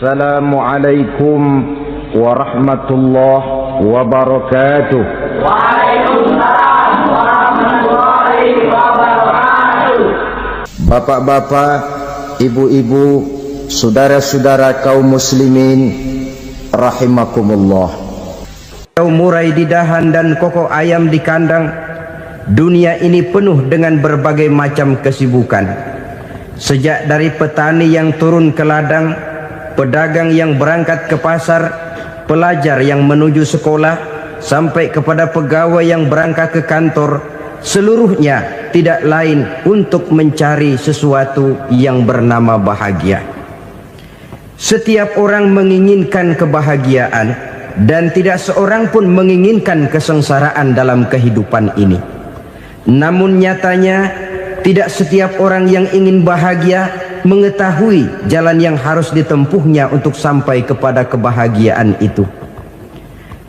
Assalamualaikum warahmatullahi wabarakatuh. Waalaikumsalam warahmatullahi wabarakatuh. Bapak-bapak, ibu-ibu, saudara-saudara kaum muslimin rahimakumullah. Murai di dahan dan koko ayam di kandang, dunia ini penuh dengan berbagai macam kesibukan. Sejak dari petani yang turun ke ladang, pedagang yang berangkat ke pasar, pelajar yang menuju sekolah, sampai kepada pegawai yang berangkat ke kantor, seluruhnya tidak lain untuk mencari sesuatu yang bernama bahagia. Setiap orang menginginkan kebahagiaan, dan tidak seorang pun menginginkan kesengsaraan dalam kehidupan ini. Namun nyatanya tidak setiap orang yang ingin bahagia mengetahui jalan yang harus ditempuhnya untuk sampai kepada kebahagiaan itu.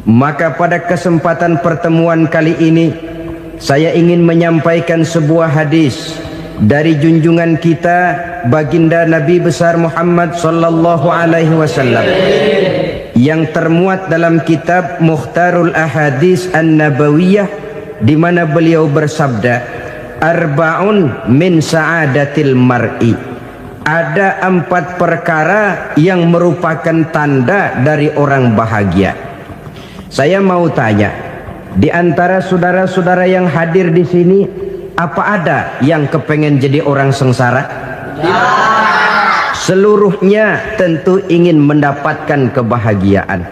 Maka pada kesempatan pertemuan kali ini, saya ingin menyampaikan sebuah hadis dari junjungan kita baginda Nabi besar Muhammad sallallahu alaihi wasallam yang termuat dalam kitab Mukhtarul Ahadits An-Nabawiyah, di mana beliau bersabda, Arba'un min sa'adatil mar'i. Ada 4 perkara yang merupakan tanda dari orang bahagia. Saya mau tanya, di antara saudara-saudara yang hadir di sini, apa ada yang kepengen jadi orang sengsara? Ya. Seluruhnya tentu ingin mendapatkan kebahagiaan.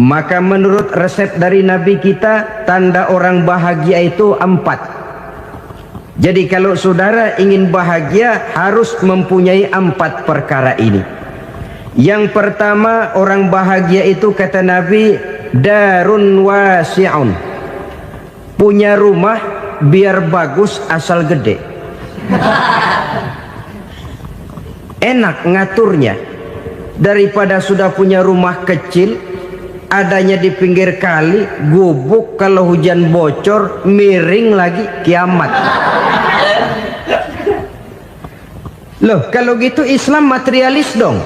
Maka menurut resep dari Nabi kita, tanda orang bahagia itu 4. Jadi kalau saudara ingin bahagia, harus mempunyai 4 perkara ini. Yang pertama, orang bahagia itu kata Nabi, darun wasi'un. Punya rumah biar bagus asal gede. Enak ngaturnya. Daripada sudah punya rumah kecil, adanya di pinggir kali, gubuk, kalau hujan bocor, miring lagi, kiamat. Loh, kalau gitu Islam materialis dong.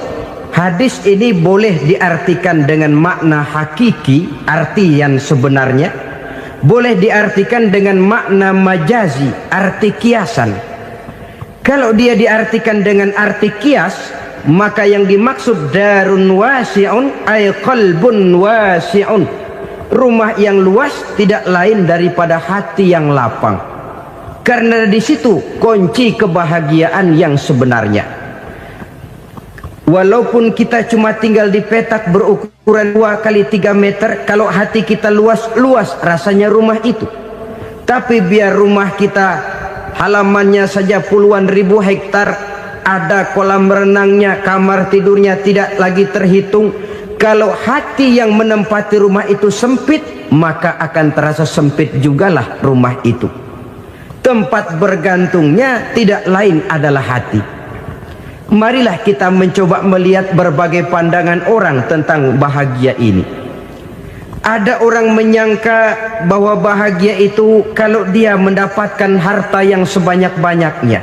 Hadis ini boleh diartikan dengan makna hakiki, arti yang sebenarnya. Boleh diartikan dengan makna majazi, arti kiasan. Kalau dia diartikan dengan arti kias, maka yang dimaksud darun wasi'un ay qalbun wasi'un. Rumah yang luas tidak lain daripada hati yang lapang. Karena di situ kunci kebahagiaan yang sebenarnya. Walaupun kita cuma tinggal di petak berukuran 2 kali 3 meter, kalau hati kita luas rasanya rumah itu. Tapi biar rumah kita halamannya saja puluhan ribu hektar, ada kolam renangnya, kamar tidurnya tidak lagi terhitung. Kalau hati yang menempati rumah itu sempit, maka akan terasa sempit jugalah rumah itu. Tempat bergantungnya tidak lain adalah hati. Marilah kita mencoba melihat berbagai pandangan orang tentang bahagia ini. Ada orang menyangka bahwa bahagia itu kalau dia mendapatkan harta yang sebanyak-banyaknya.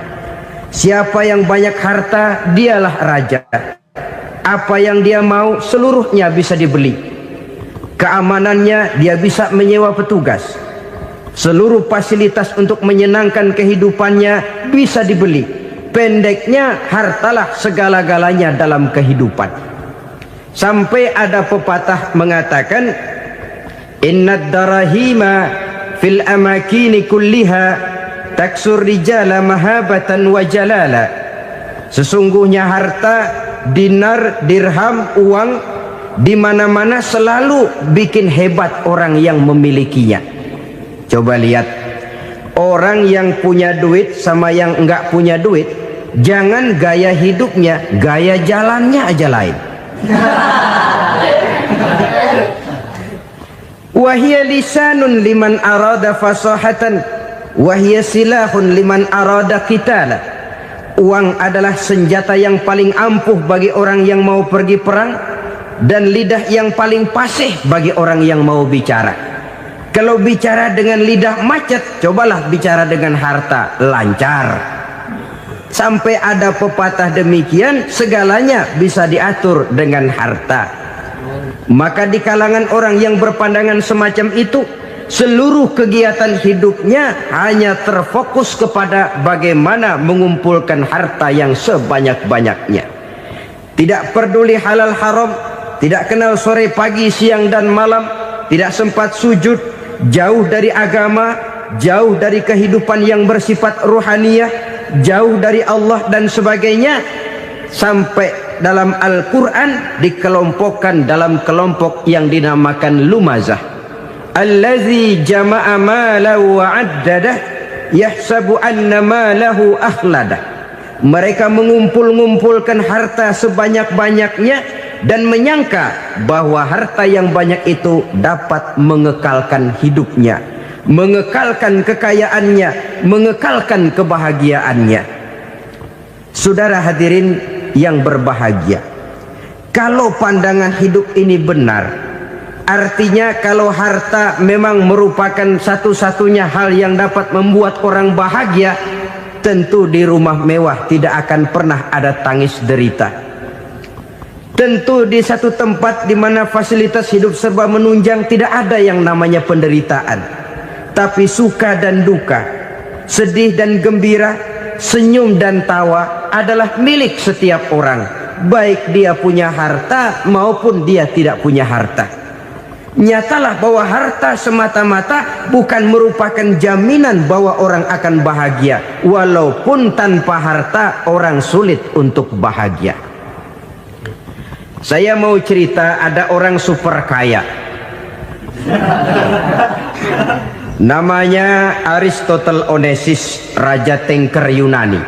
Siapa yang banyak harta, dialah raja. Apa yang dia mau, seluruhnya bisa dibeli. Keamanannya, dia bisa menyewa petugas. Seluruh fasilitas untuk menyenangkan kehidupannya bisa dibeli. Pendeknya, hartalah segala-galanya dalam kehidupan. Sampai ada pepatah mengatakan, innad darahima fil amakini kulliha taksur rijala mahabatan wa jalala. Sesungguhnya harta, dinar, dirham, uang, di mana-mana selalu bikin hebat orang yang memilikinya. Coba lihat, orang yang punya duit sama yang enggak punya duit, jangan gaya hidupnya, gaya jalannya aja lain. Wahia lisanun liman arada fasahatan, wahia silahun liman arada qitala. Uang adalah senjata yang paling ampuh bagi orang yang mau pergi perang, dan lidah yang paling fasih bagi orang yang mau bicara. Kalau bicara dengan lidah macet, cobalah bicara dengan harta, lancar. Sampai ada pepatah demikian, segalanya bisa diatur dengan harta. Maka di kalangan orang yang berpandangan semacam itu, seluruh kegiatan hidupnya hanya terfokus kepada bagaimana mengumpulkan harta yang sebanyak-banyaknya. Tidak peduli halal haram, tidak kenal sore pagi siang dan malam, tidak sempat sujud, jauh dari agama, jauh dari kehidupan yang bersifat ruhaniyah, jauh dari Allah dan sebagainya. Sampai dalam Al-Quran dikelompokkan dalam kelompok yang dinamakan lumazah. Allazi jama'a malahu wa 'addadah yahsabu anna malahu akhladah. Mereka mengumpul-ngumpulkan harta sebanyak-banyaknya dan menyangka bahwa harta yang banyak itu dapat mengekalkan hidupnya, mengekalkan kekayaannya, mengekalkan kebahagiaannya. Saudara hadirin yang berbahagia, kalau pandangan hidup ini benar, artinya kalau harta memang merupakan satu-satunya hal yang dapat membuat orang bahagia, tentu di rumah mewah tidak akan pernah ada tangis derita. Tentu di satu tempat di mana fasilitas hidup serba menunjang tidak ada yang namanya penderitaan. Tapi suka dan duka, sedih dan gembira, senyum dan tawa adalah milik setiap orang, baik dia punya harta maupun dia tidak punya harta. Nyatalah bahwa harta semata-mata bukan merupakan jaminan bahwa orang akan bahagia, walaupun tanpa harta orang sulit untuk bahagia. Saya mau cerita, ada orang super kaya, namanya Aristotle Onesimus, raja tanker Yunani.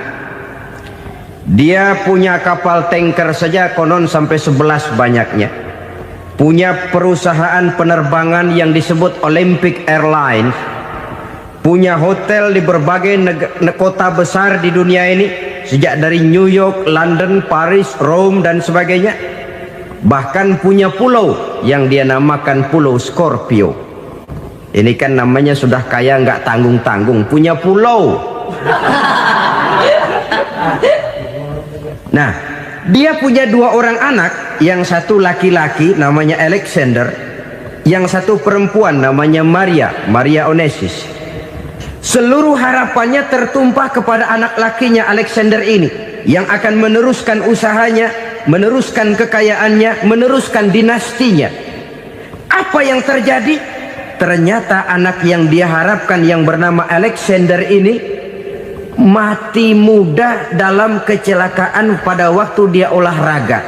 Dia punya kapal tanker saja konon sampai 11 banyaknya. Punya perusahaan penerbangan yang disebut Olympic Airlines. Punya hotel di berbagai kota besar di dunia ini, sejak dari New York, London, Paris, Rome dan sebagainya. Bahkan punya pulau yang dia namakan Pulau Scorpio. Ini kan namanya sudah kaya nggak tanggung-tanggung, punya pulau. Nah, dia punya 2 orang anak, yang satu laki-laki namanya Alexander, yang satu perempuan namanya Maria Onesimus. Seluruh harapannya tertumpah kepada anak lakinya Alexander ini, yang akan meneruskan usahanya, meneruskan kekayaannya, meneruskan dinastinya. Apa yang terjadi? Ternyata anak yang dia harapkan yang bernama Alexander ini mati muda dalam kecelakaan pada waktu dia olahraga.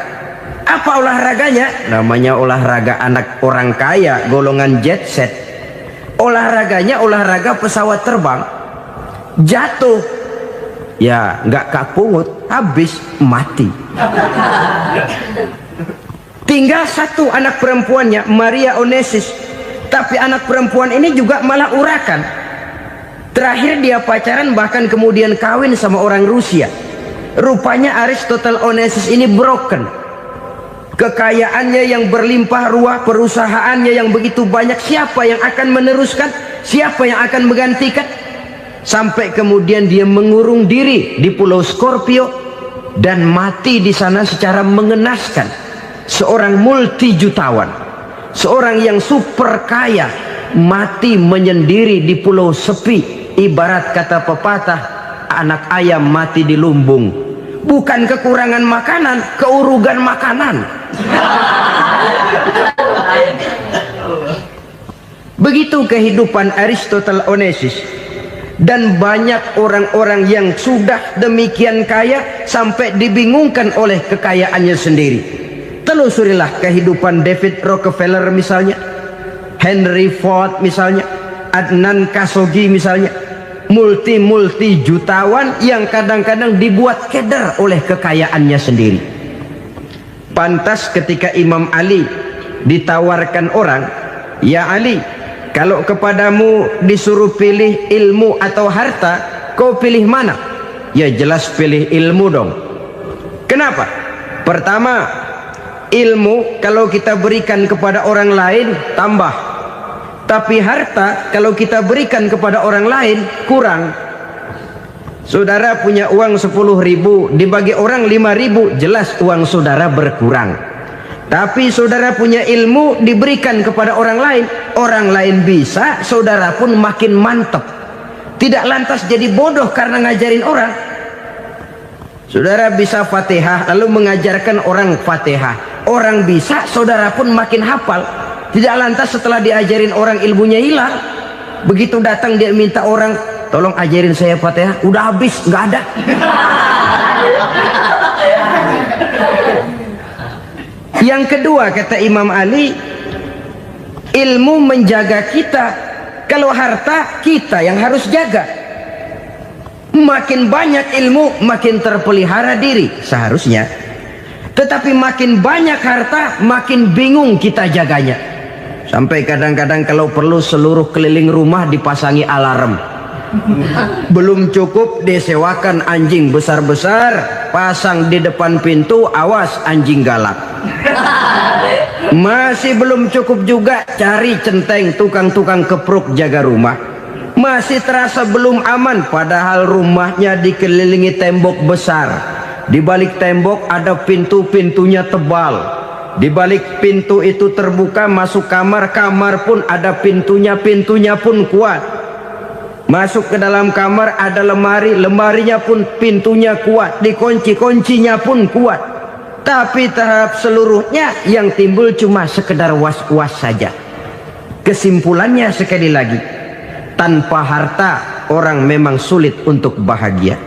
Apa olahraganya? Namanya olahraga anak orang kaya, golongan jet set. Olahraganya olahraga pesawat terbang. Jatuh, ya nggak kapungut, habis mati. Tinggal satu anak perempuannya, Maria Onesimus. Tapi anak perempuan ini juga malah urakan. Terakhir dia pacaran, bahkan kemudian kawin sama orang Rusia. Rupanya Aristotle Onesimus ini broken. Kekayaannya yang berlimpah ruah, perusahaannya yang begitu banyak, siapa yang akan meneruskan? Siapa yang akan menggantikan? Sampai kemudian dia mengurung diri di Pulau Scorpio dan mati di sana secara mengenaskan. Seorang multi jutawan, seorang yang super kaya, mati menyendiri di pulau sepi. Ibarat kata pepatah, anak ayam mati di lumbung. Bukan kekurangan makanan, keurugan makanan. Begitu kehidupan Aristotle Onesimus. Dan banyak orang-orang yang sudah demikian kaya sampai dibingungkan oleh kekayaannya sendiri. Telusurilah kehidupan David Rockefeller misalnya, Henry Ford misalnya, Adnan Khashoggi misalnya. Multi jutawan yang kadang-kadang dibuat keder oleh kekayaannya sendiri. Pantas ketika Imam Ali ditawarkan orang, "Ya Ali, kalau kepadamu disuruh pilih ilmu atau harta, kau pilih mana?" Ya jelas pilih ilmu dong. Kenapa? Pertama, ilmu kalau kita berikan kepada orang lain tambah. Tapi harta kalau kita berikan kepada orang lain kurang. Saudara punya uang 10.000, dibagi orang 5.000, jelas uang saudara berkurang. Tapi saudara punya ilmu, diberikan kepada orang lain bisa, saudara pun makin mantap. Tidak lantas jadi bodoh karena ngajarin orang. Saudara bisa Fatihah lalu mengajarkan orang Fatihah, orang bisa, saudara pun makin hafal. Tidak lantas setelah diajarin orang ilmunya hilang. Begitu datang dia minta orang, tolong ajarin saya Fatihah, udah habis, nggak ada. Yang kedua kata Imam Ali, ilmu menjaga kita. Kalau harta, kita yang harus jaga. Makin banyak ilmu, makin terpelihara diri seharusnya. Tetapi makin banyak harta, makin bingung kita jaganya. Sampai kadang-kadang kalau perlu seluruh keliling rumah dipasangi alarm. Belum cukup disewakan anjing besar-besar, pasang di depan pintu, awas anjing galak. Masih belum cukup juga, cari centeng tukang-tukang kepruk jaga rumah. Masih terasa belum aman, padahal rumahnya dikelilingi tembok besar. Di balik tembok ada pintu-pintunya tebal. Di balik pintu itu terbuka masuk kamar, kamar pun ada pintunya, pintunya pun kuat. Masuk ke dalam kamar ada lemari, lemarinya pun pintunya kuat, dikunci, kuncinya pun kuat. Tapi tahap seluruhnya yang timbul cuma sekedar was-was saja. Kesimpulannya sekali lagi, tanpa harta orang memang sulit untuk bahagia.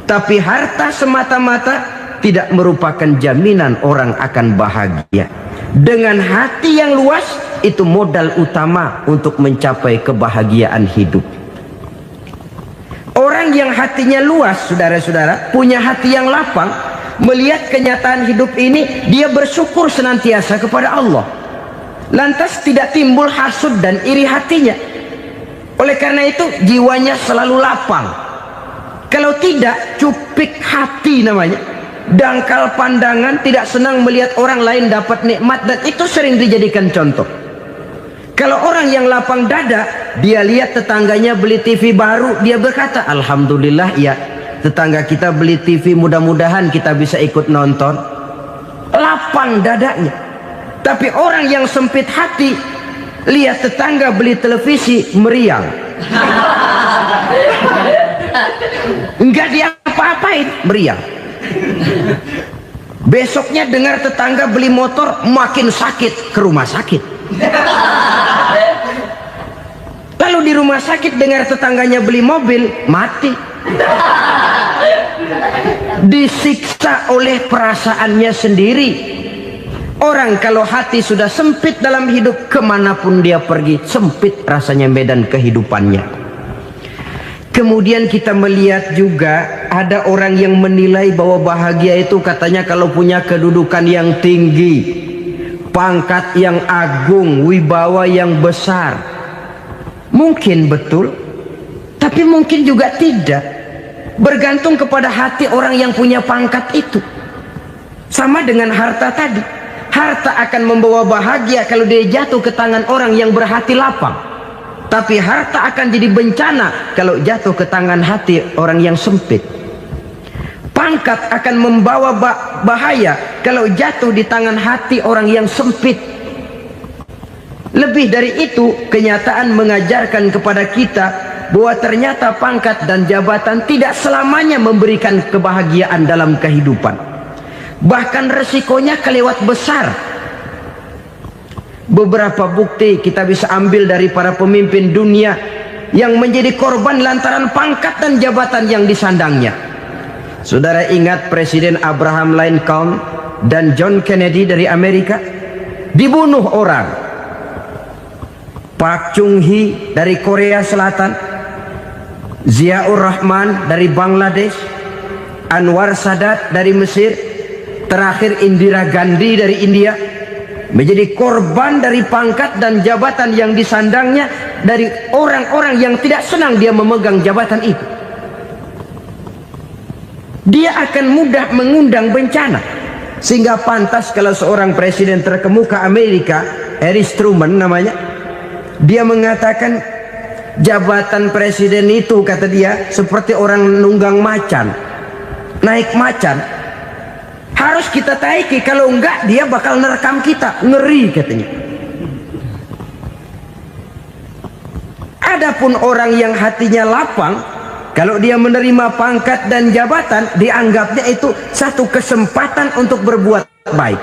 Tapi harta semata-mata tidak merupakan jaminan orang akan bahagia. Dengan hati yang luas, itu modal utama untuk mencapai kebahagiaan hidup. Orang yang hatinya luas, saudara-saudara, punya hati yang lapang, melihat kenyataan hidup ini, dia bersyukur senantiasa kepada Allah. Lantas tidak timbul hasud dan iri hatinya. Oleh karena itu jiwanya selalu lapang. Kalau tidak, cupik hati namanya, dangkal pandangan, tidak senang melihat orang lain dapat nikmat, dan itu sering dijadikan contoh. Kalau orang yang lapang dada, dia lihat tetangganya beli TV baru, dia berkata, alhamdulillah ya, tetangga kita beli TV, mudah-mudahan kita bisa ikut nonton. Lapang dadanya. Tapi orang yang sempit hati, lihat tetangga beli televisi, meriang. Enggak diapa-apain, meriang. Besoknya dengar tetangga beli motor, makin sakit, ke rumah sakit. Lalu di rumah sakit dengar tetangganya beli mobil, mati. Disiksa oleh perasaannya sendiri. Orang kalau hati sudah sempit dalam hidup, kemanapun dia pergi, sempit rasanya medan kehidupannya. Kemudian kita melihat juga ada orang yang menilai bahwa bahagia itu katanya kalau punya kedudukan yang tinggi, pangkat yang agung, wibawa yang besar. Mungkin betul, tapi mungkin juga tidak. Bergantung kepada hati orang yang punya pangkat itu. Sama dengan harta tadi. Harta akan membawa bahagia kalau dia jatuh ke tangan orang yang berhati lapang. Tapi harta akan jadi bencana kalau jatuh ke tangan hati orang yang sempit. Pangkat akan membawa bahaya kalau jatuh di tangan hati orang yang sempit. Lebih dari itu, kenyataan mengajarkan kepada kita bahwa ternyata pangkat dan jabatan tidak selamanya memberikan kebahagiaan dalam kehidupan. Bahkan resikonya kelewat besar. Beberapa bukti kita bisa ambil dari para pemimpin dunia yang menjadi korban lantaran pangkat dan jabatan yang disandangnya. Saudara ingat Presiden Abraham Lincoln dan John Kennedy dari Amerika? Dibunuh orang. Park Chung-hee dari Korea Selatan, Ziaur Rahman dari Bangladesh, Anwar Sadat dari Mesir, terakhir Indira Gandhi dari India, menjadi korban dari pangkat dan jabatan yang disandangnya dari orang-orang yang tidak senang dia memegang jabatan itu. Dia akan mudah mengundang bencana, sehingga pantas kalau seorang presiden terkemuka Amerika, Harry Truman namanya, dia mengatakan jabatan presiden itu, kata dia, seperti orang nunggang macan, naik macan. Harus kita taiki, kalau enggak dia bakal nerekam kita, ngeri katanya. Adapun orang yang hatinya lapang, kalau dia menerima pangkat dan jabatan, dianggapnya itu satu kesempatan untuk berbuat baik.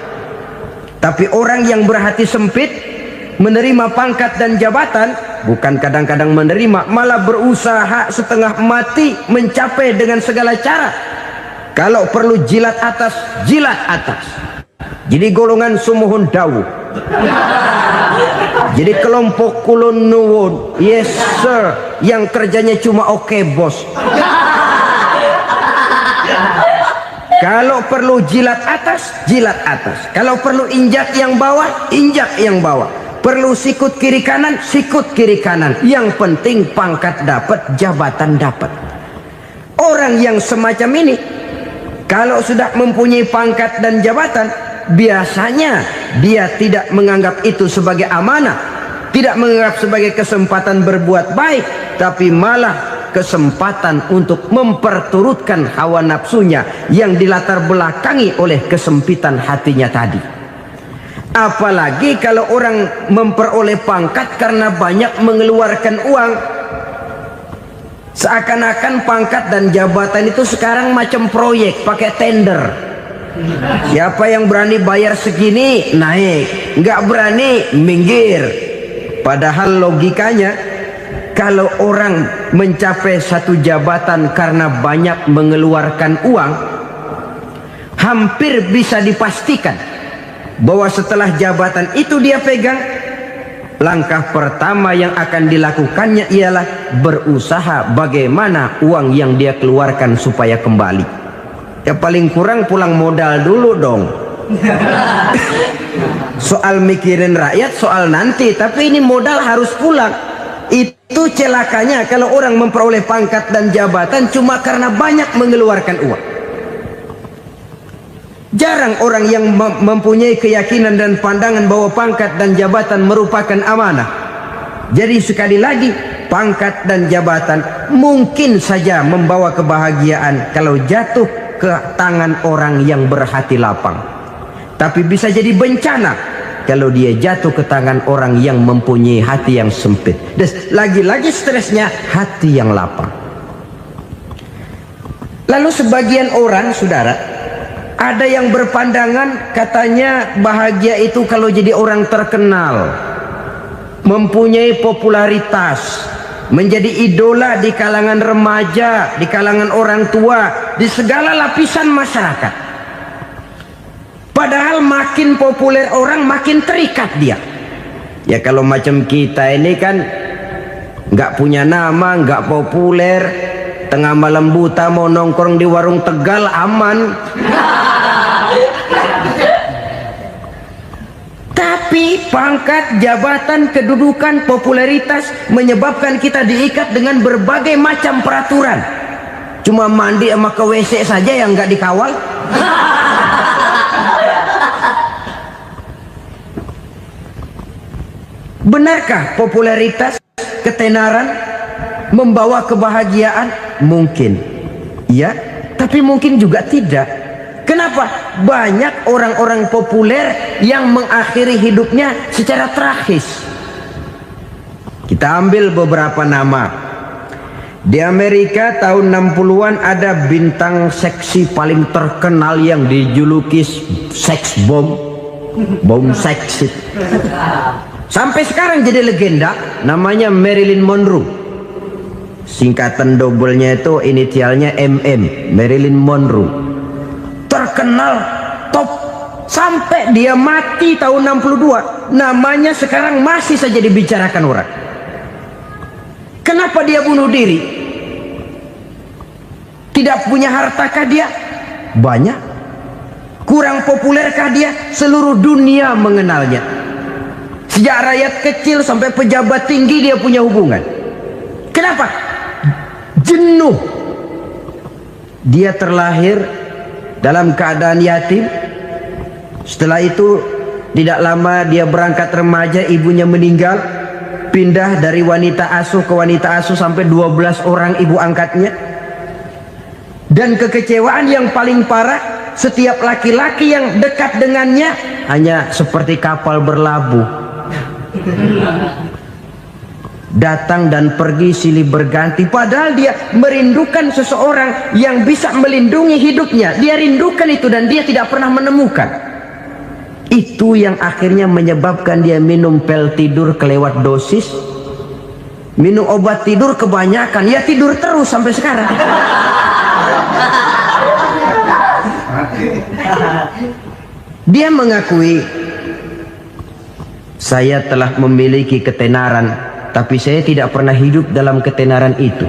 Tapi orang yang berhati sempit, menerima pangkat dan jabatan, bukan kadang-kadang menerima, malah berusaha setengah mati mencapai dengan segala cara. Kalau perlu jilat atas, jilat atas. Jadi golongan sumuhun dawuh. Jadi kelompok kulon nuwun, yes sir, yang kerjanya cuma oke bos. Kalau perlu jilat atas, jilat atas. Kalau perlu injak yang bawah, injak yang bawah. Perlu sikut kiri kanan, sikut kiri kanan. Yang penting pangkat dapat, jabatan dapat. Orang yang semacam ini, kalau sudah mempunyai pangkat dan jabatan, biasanya dia tidak menganggap itu sebagai amanah, tidak menganggap sebagai kesempatan berbuat baik, tapi malah kesempatan untuk memperturutkan hawa nafsunya yang dilatar belakangi oleh kesempitan hatinya tadi. Apalagi kalau orang memperoleh pangkat karena banyak mengeluarkan uang, seakan-akan pangkat dan jabatan itu sekarang macam proyek pakai tender. Siapa yang berani bayar segini naik, nggak berani minggir. Padahal logikanya, kalau orang mencapai satu jabatan karena banyak mengeluarkan uang, hampir bisa dipastikan bahwa setelah jabatan itu dia pegang, langkah pertama yang akan dilakukannya ialah berusaha bagaimana uang yang dia keluarkan supaya kembali. Ya paling kurang pulang modal dulu dong. Soal mikirin rakyat soal nanti, tapi ini modal harus pulang. Itu celakanya kalau orang memperoleh pangkat dan jabatan cuma karena banyak mengeluarkan uang. Jarang orang yang mempunyai keyakinan dan pandangan bahwa pangkat dan jabatan merupakan amanah. Jadi sekali lagi, pangkat dan jabatan mungkin saja membawa kebahagiaan kalau jatuh ke tangan orang yang berhati lapang. Tapi bisa jadi bencana kalau dia jatuh ke tangan orang yang mempunyai hati yang sempit. Dan lagi-lagi stresnya hati yang lapang. Lalu sebagian orang, saudara, ada yang berpandangan katanya bahagia itu kalau jadi orang terkenal, mempunyai popularitas, menjadi idola di kalangan remaja, di kalangan orang tua, di segala lapisan masyarakat. Padahal makin populer orang makin terikat dia. Ya kalau macam kita ini kan nggak punya nama, nggak populer, tengah malam buta mau nongkrong di warung Tegal aman. Tapi pangkat, jabatan, kedudukan, popularitas menyebabkan kita diikat dengan berbagai macam peraturan. Cuma mandi sama ke WC saja yang nggak dikawal. Benarkah popularitas, ketenaran membawa kebahagiaan? Mungkin, ya, tapi mungkin juga tidak. Kenapa? Banyak orang-orang populer yang mengakhiri hidupnya secara tragis. Kita ambil beberapa nama. Di Amerika tahun 60-an ada bintang seksi paling terkenal yang dijuluki sex bomb, bom seksi. Sampai sekarang jadi legenda, namanya Marilyn Monroe. Singkatan doublenya itu inisialnya MM, Marilyn Monroe. Terkenal, top, sampai dia mati tahun 62. Namanya sekarang masih saja dibicarakan orang. Kenapa dia bunuh diri? Tidak punya hartakah dia? Banyak. Kurang populerkah dia? Seluruh dunia mengenalnya. Sejak rakyat kecil sampai pejabat tinggi dia punya hubungan. Kenapa? Jenuh. Dia terlahir dalam keadaan yatim. Setelah itu tidak lama dia berangkat remaja, ibunya meninggal. pindah dari wanita asuh ke wanita asuh sampai 12 orang ibu angkatnya. Dan kekecewaan yang paling parah, setiap laki-laki yang dekat dengannya hanya seperti kapal berlabuh, datang dan pergi silih berganti. Padahal dia merindukan seseorang yang bisa melindungi hidupnya. Dia rindukan itu dan dia tidak pernah menemukan. Itu yang akhirnya menyebabkan dia minum pil tidur kelewat dosis, minum obat tidur kebanyakan, ya tidur terus sampai sekarang. Dia mengakui, saya telah memiliki ketenaran, tapi saya tidak pernah hidup dalam ketenaran itu.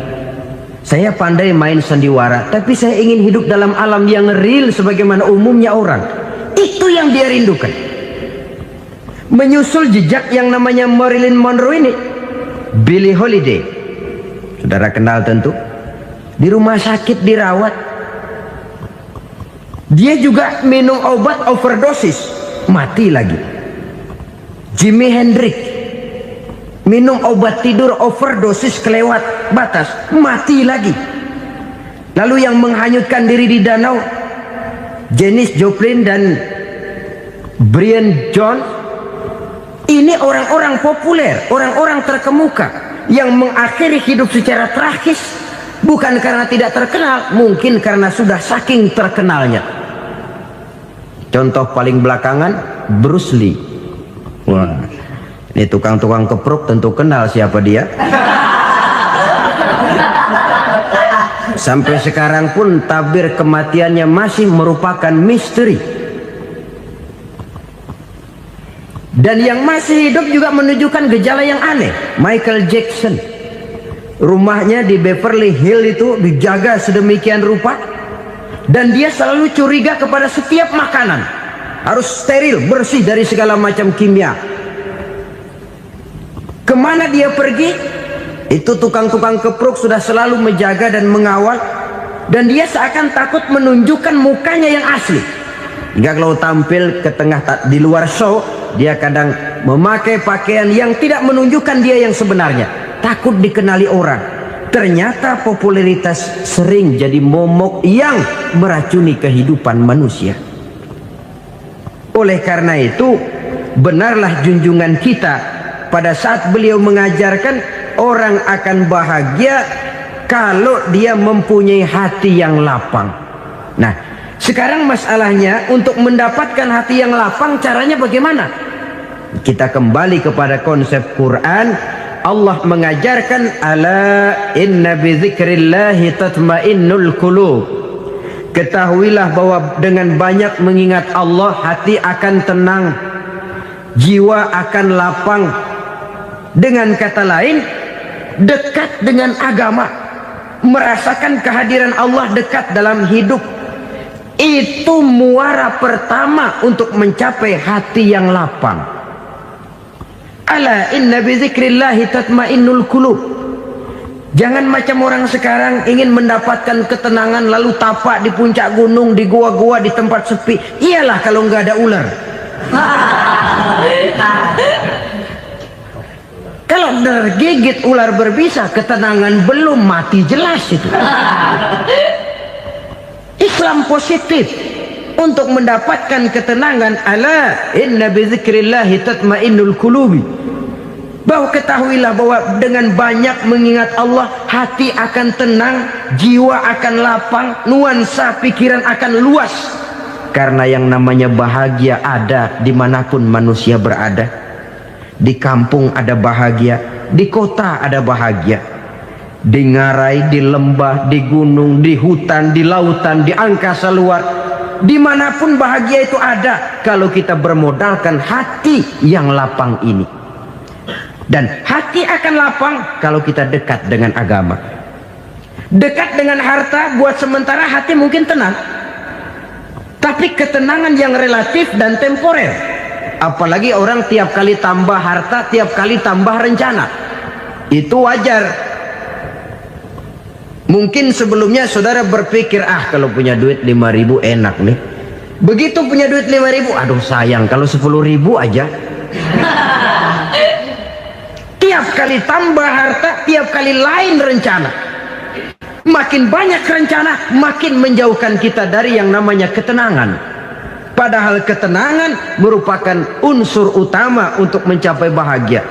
Saya pandai main sandiwara, tapi saya ingin hidup dalam alam yang real sebagaimana umumnya orang. Itu yang dia rindukan. Menyusul jejak yang namanya Marilyn Monroe ini, Billie Holiday, saudara kenal tentu. Di rumah sakit dirawat, dia juga minum obat overdosis, mati lagi. Jimi Hendrix minum obat tidur overdosis kelewat batas, mati lagi. Lalu yang menghanyutkan diri di danau, Janis Joplin dan Brian Jones. Ini orang-orang populer, orang-orang terkemuka yang mengakhiri hidup secara tragis, bukan karena tidak terkenal, mungkin karena sudah saking terkenalnya. Contoh paling belakangan, Bruce Lee. Wah, ini tukang-tukang kepruk tentu kenal siapa dia. Sampai sekarang pun tabir kematiannya masih merupakan misteri. Dan yang masih hidup juga menunjukkan gejala yang aneh. Michael Jackson, rumahnya di Beverly Hills itu dijaga sedemikian rupa, dan dia selalu curiga kepada setiap makanan harus steril, bersih dari segala macam kimia. Kemana dia pergi, itu tukang-tukang kepruk sudah selalu menjaga dan mengawal, dan dia seakan takut menunjukkan mukanya yang asli. Hingga kalau tampil ke tengah di luar show, dia kadang memakai pakaian yang tidak menunjukkan dia yang sebenarnya, takut dikenali orang. Ternyata popularitas sering jadi momok yang meracuni kehidupan manusia. Oleh karena itu, benarlah junjungan kita pada saat beliau mengajarkan orang akan bahagia kalau dia mempunyai hati yang lapang. Nah, sekarang masalahnya untuk mendapatkan hati yang lapang, caranya bagaimana? Kita kembali kepada konsep Quran. Allah mengajarkan, ala inna bidzikrillahi tatmainnul qulub. Ketahuilah bahwa dengan banyak mengingat Allah, hati akan tenang, jiwa akan lapang. Dengan kata lain, dekat dengan agama, merasakan kehadiran Allah dekat dalam hidup, itu muara pertama untuk mencapai hati yang lapang. Ala inna bizikrillahi tatmainnul qulub. Jangan macam orang sekarang ingin mendapatkan ketenangan lalu tapak di puncak gunung, di gua-gua, di tempat sepi. Iyalah kalau nggak ada ular. Kalau tergigit ular berbisa, ketenangan belum, mati jelas itu. Islam positif untuk mendapatkan ketenangan. Ala inna bizikrillahi tatmainnul qulubi. Bahwa ketahuilah bahwa dengan banyak mengingat Allah, hati akan tenang, jiwa akan lapang, nuansa pikiran akan luas. Karena yang namanya bahagia ada dimanapun manusia berada. Di kampung ada bahagia, di kota ada bahagia, di ngarai, di lembah, di gunung, di hutan, di lautan, di angkasa luar, dimanapun bahagia itu ada kalau kita bermodalkan hati yang lapang ini. Dan hati akan lapang kalau kita dekat dengan agama. Dekat dengan harta buat sementara hati mungkin tenang, tapi ketenangan yang relatif dan temporer. Apalagi orang tiap kali tambah harta, tiap kali tambah rencana, itu wajar. Mungkin sebelumnya saudara berpikir, kalau punya duit 5.000 enak nih. Begitu punya duit 5.000, aduh sayang kalau 10.000 aja. tiap kali tambah harta, tiap kali lain rencana. Makin banyak rencana, makin menjauhkan kita dari yang namanya ketenangan. Padahal ketenangan merupakan unsur utama untuk mencapai bahagia.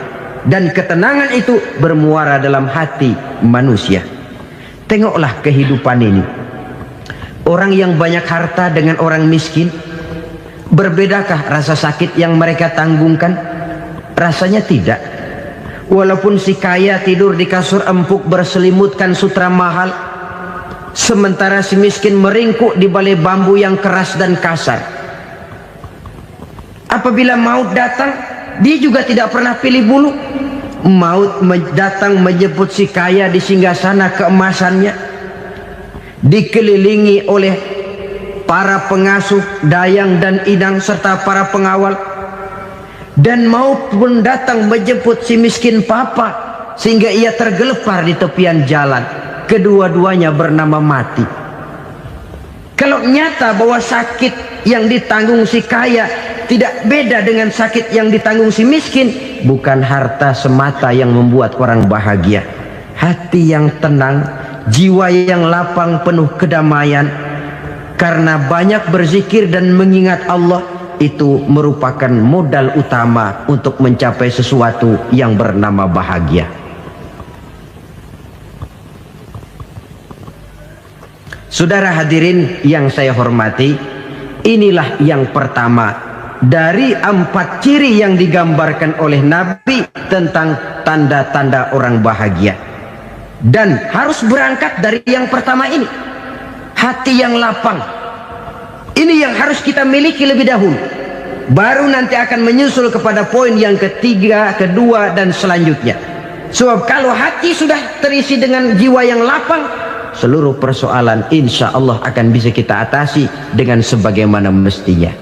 Dan ketenangan itu bermuara dalam hati manusia. Tengoklah kehidupan ini. Orang yang banyak harta dengan orang miskin, berbedakah rasa sakit yang mereka tanggungkan? Rasanya tidak. Walaupun si kaya tidur di kasur empuk berselimutkan sutra mahal, sementara si miskin meringkuk di balai bambu yang keras dan kasar. Apabila maut datang, dia juga tidak pernah pilih bulu. Maut datang menjemput si kaya di singgasana keemasannya, dikelilingi oleh para pengasuh, dayang dan idang serta para pengawal. Dan maut pun datang menjemput si miskin papa, sehingga ia tergelepar di tepian jalan. Kedua-duanya bernama mati. Kalau nyata bahwa sakit yang ditanggung si kaya tidak beda dengan sakit yang ditanggung si miskin, bukan harta semata yang membuat orang bahagia. Hati yang tenang, jiwa yang lapang penuh kedamaian karena banyak berzikir dan mengingat Allah, itu merupakan modal utama untuk mencapai sesuatu yang bernama bahagia. Saudara hadirin yang saya hormati, inilah yang pertama dari 4 ciri yang digambarkan oleh Nabi tentang tanda-tanda orang bahagia. Dan harus berangkat dari yang pertama ini, hati yang lapang. Ini yang harus kita miliki lebih dahulu. Baru nanti akan menyusul kepada poin yang ketiga, kedua, dan selanjutnya. Sebab kalau hati sudah terisi dengan jiwa yang lapang, seluruh persoalan insya Allah akan bisa kita atasi dengan sebagaimana mestinya.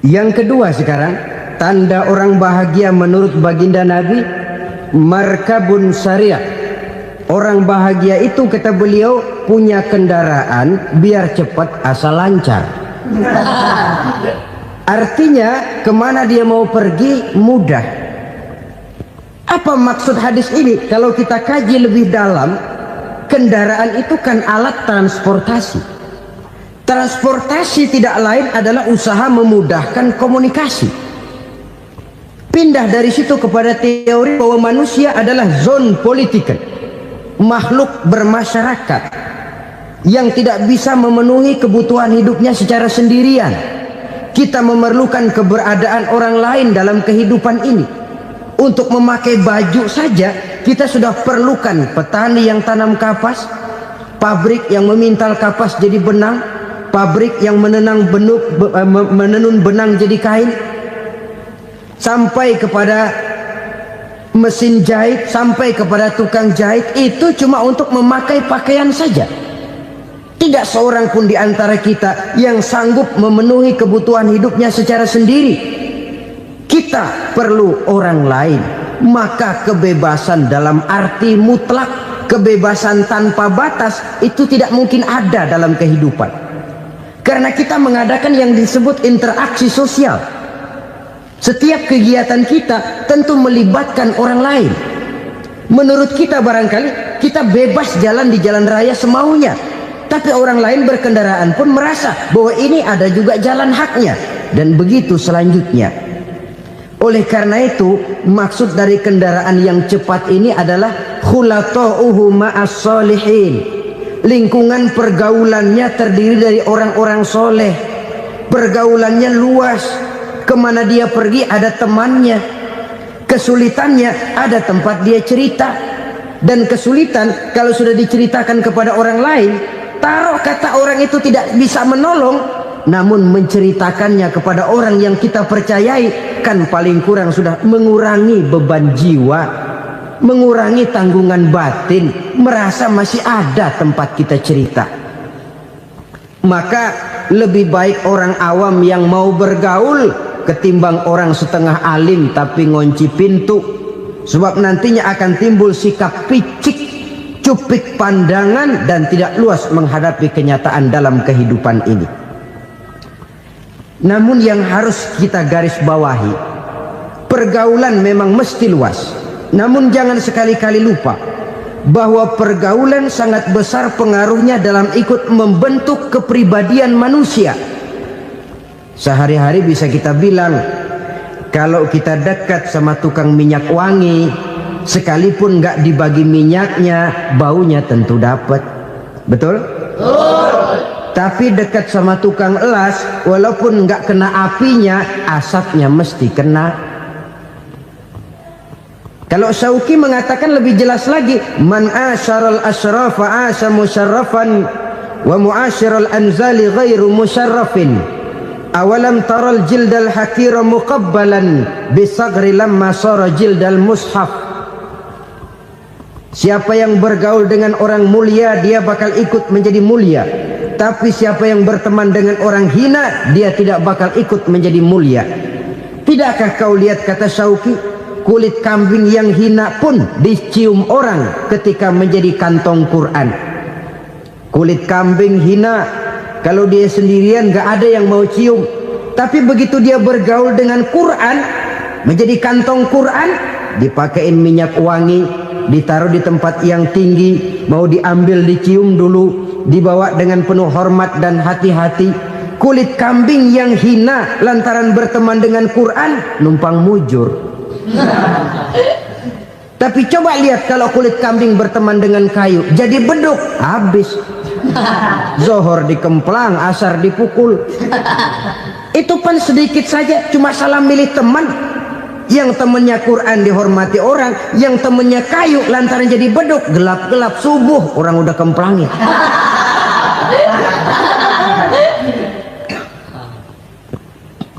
Yang kedua sekarang, tanda orang bahagia menurut baginda Nabi, markabun syariah. Orang bahagia itu, kata beliau, punya kendaraan biar cepat asal lancar. Artinya kemana dia mau pergi mudah. Apa maksud hadis ini? Kalau kita kaji lebih dalam, kendaraan itu kan alat transportasi. Transportasi tidak lain adalah usaha memudahkan komunikasi. Pindah dari situ kepada teori bahwa manusia adalah zon political, makhluk bermasyarakat yang tidak bisa memenuhi kebutuhan hidupnya secara sendirian. Kita memerlukan keberadaan orang lain dalam kehidupan ini. Untuk memakai baju saja kita sudah perlukan petani yang tanam kapas, pabrik yang memintal kapas jadi benang, pabrik yang menenun benang jadi kain, sampai kepada mesin jahit, sampai kepada tukang jahit. Itu cuma untuk memakai pakaian saja. Tidak seorang pun di antara kita yang sanggup memenuhi kebutuhan hidupnya secara sendiri. Kita perlu orang lain. Maka kebebasan dalam arti mutlak, kebebasan tanpa batas, itu tidak mungkin ada dalam kehidupan. Karena kita mengadakan yang disebut interaksi sosial. Setiap kegiatan kita tentu melibatkan orang lain. Menurut kita barangkali kita bebas jalan di jalan raya semaunya, tapi orang lain berkendaraan pun merasa bahwa ini ada juga jalan haknya, dan begitu selanjutnya. Oleh karena itu, maksud dari kendaraan yang cepat ini adalah khulata'uhu ma'as solihin. Lingkungan pergaulannya terdiri dari orang-orang soleh. Pergaulannya luas. Kemana dia pergi ada temannya. Kesulitannya ada tempat dia cerita. Dan kesulitan kalau sudah diceritakan kepada orang lain, taruh kata orang itu tidak bisa menolong, namun menceritakannya kepada orang yang kita percayai, kan paling kurang sudah mengurangi beban jiwa, mengurangi tanggungan batin, merasa masih ada tempat kita cerita. Maka lebih baik orang awam yang mau bergaul ketimbang orang setengah alim tapi ngunci pintu. Sebab nantinya akan timbul sikap picik, cupik pandangan, dan tidak luas menghadapi kenyataan dalam kehidupan ini. Namun yang harus kita garis bawahi, pergaulan memang mesti luas. Namun jangan sekali-kali lupa bahwa pergaulan sangat besar pengaruhnya dalam ikut membentuk kepribadian manusia. Sehari-hari bisa kita bilang, kalau kita dekat sama tukang minyak wangi, sekalipun nggak dibagi minyaknya, baunya tentu dapat. Betul? Tapi dekat sama tukang elas, walaupun nggak kena apinya, asapnya mesti kena. Kalau Syauqi mengatakan lebih jelas lagi, man asyaral asrafa asa musyarrafan wa muasyiral anzali ghairu musyarrafin. Awalam taral jildal hakira muqabbalan bisagri lamma sara jildal mushaf. Siapa yang bergaul dengan orang mulia, dia bakal ikut menjadi mulia. Tapi siapa yang berteman dengan orang hina, dia tidak bakal ikut menjadi mulia. Tidakkah kau lihat, kata Syauqi, kulit kambing yang hina pun dicium orang ketika menjadi kantong Quran. Kulit kambing hina, kalau dia sendirian gak ada yang mau cium. Tapi begitu dia bergaul dengan Quran, menjadi kantong Quran, dipakein minyak wangi, ditaruh di tempat yang tinggi, mau diambil dicium dulu, dibawa dengan penuh hormat dan hati-hati. Kulit kambing yang hina lantaran berteman dengan Quran, numpang mujur. Tapi coba lihat kalau kulit kambing berteman dengan kayu, jadi beduk, habis. Zohor dikemplang, asar dipukul. Itu pun sedikit saja, cuma salah milih teman. Yang temannya Quran dihormati orang, yang temannya kayu lantaran jadi beduk, gelap-gelap subuh orang udah kemplangin.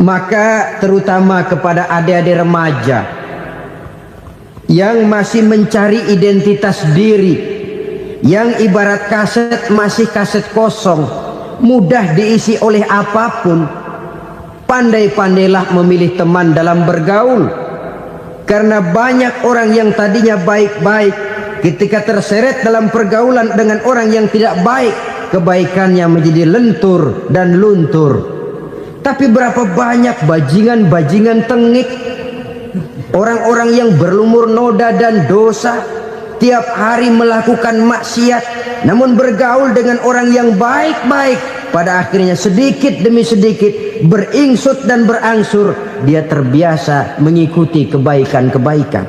Maka terutama kepada adik-adik remaja yang masih mencari identitas diri, yang ibarat kaset masih kaset kosong, mudah diisi oleh apapun, pandai-pandailah memilih teman dalam bergaul. Karena banyak orang yang tadinya baik-baik, ketika terseret dalam pergaulan dengan orang yang tidak baik, kebaikannya menjadi lentur dan luntur. Tapi berapa banyak bajingan-bajingan tengik, orang-orang yang berlumur noda dan dosa, tiap hari melakukan maksiat, namun bergaul dengan orang yang baik-baik, pada akhirnya sedikit demi sedikit beringsut dan berangsur dia terbiasa mengikuti kebaikan-kebaikan.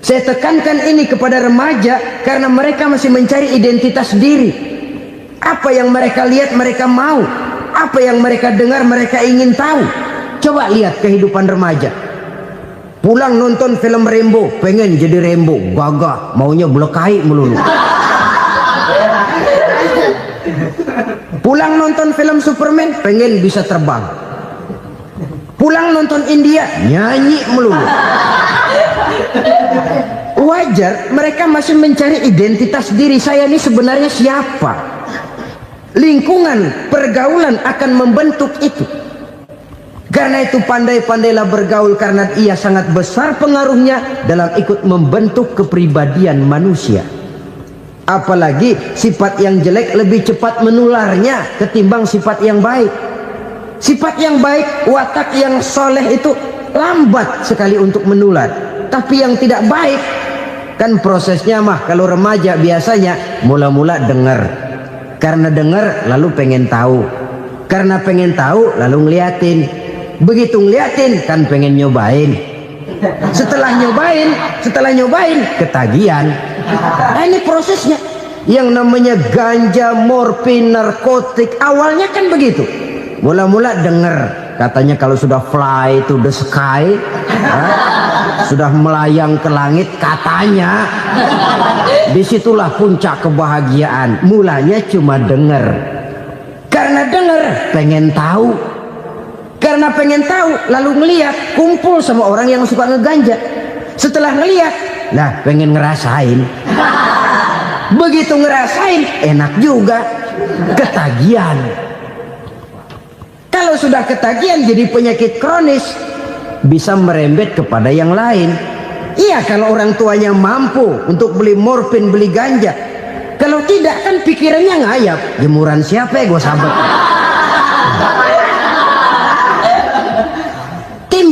Saya tekankan ini kepada remaja karena mereka masih mencari identitas diri. Apa yang mereka lihat mereka mau, apa yang mereka dengar mereka ingin tahu. Coba lihat kehidupan remaja. Pulang nonton film Rambo, pengen jadi Rambo, gagah, maunya belekai melulu. Pulang nonton film Superman, pengen bisa terbang. Pulang nonton India, nyanyi melulu. Wajar, mereka masih mencari identitas diri. Saya ini sebenarnya siapa? Lingkungan, pergaulan akan membentuk itu. Karena itu pandai-pandailah bergaul, karena ia sangat besar pengaruhnya dalam ikut membentuk kepribadian manusia. Apalagi sifat yang jelek lebih cepat menularnya ketimbang sifat yang baik. Sifat yang baik, watak yang soleh itu lambat sekali untuk menular. Tapi yang tidak baik, kan prosesnya mah kalau remaja biasanya mula-mula dengar. Karena dengar lalu pengen tahu. Karena pengen tahu lalu ngeliatin. Begitu ngeliatin kan pengen nyobain. Setelah nyobain ketagihan. Nah, ini prosesnya. Yang namanya ganja, morfin, narkotik, awalnya kan begitu. Mula-mula dengar, katanya kalau sudah fly to the sky, sudah melayang ke langit, katanya disitulah puncak kebahagiaan. Mulanya cuma dengar. Karena dengar pengen tahu. Karena pengen tahu lalu ngeliat, kumpul sama orang yang suka ngeganja. Setelah ngeliat, nah pengen ngerasain. Begitu ngerasain enak juga, ketagihan. Kalau sudah ketagihan jadi penyakit kronis, bisa merembet kepada yang lain. Iya, kalau orang tuanya mampu untuk beli morfin, beli ganja. Kalau tidak kan pikirannya ngayap, jemuran siapa ya gue sahabat.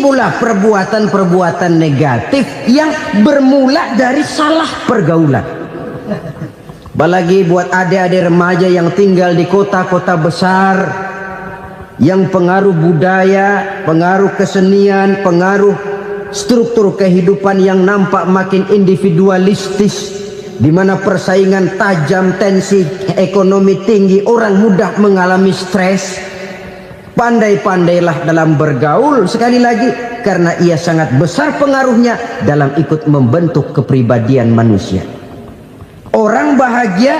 timbullah perbuatan-perbuatan negatif yang bermula dari salah pergaulan. Apalagi buat adik-adik remaja yang tinggal di kota-kota besar, yang pengaruh budaya, pengaruh kesenian, pengaruh struktur kehidupan yang nampak makin individualistis, di mana persaingan tajam, tensi ekonomi tinggi, orang mudah mengalami stres. Pandai-pandailah dalam bergaul, sekali lagi, karena ia sangat besar pengaruhnya dalam ikut membentuk kepribadian manusia. Orang bahagia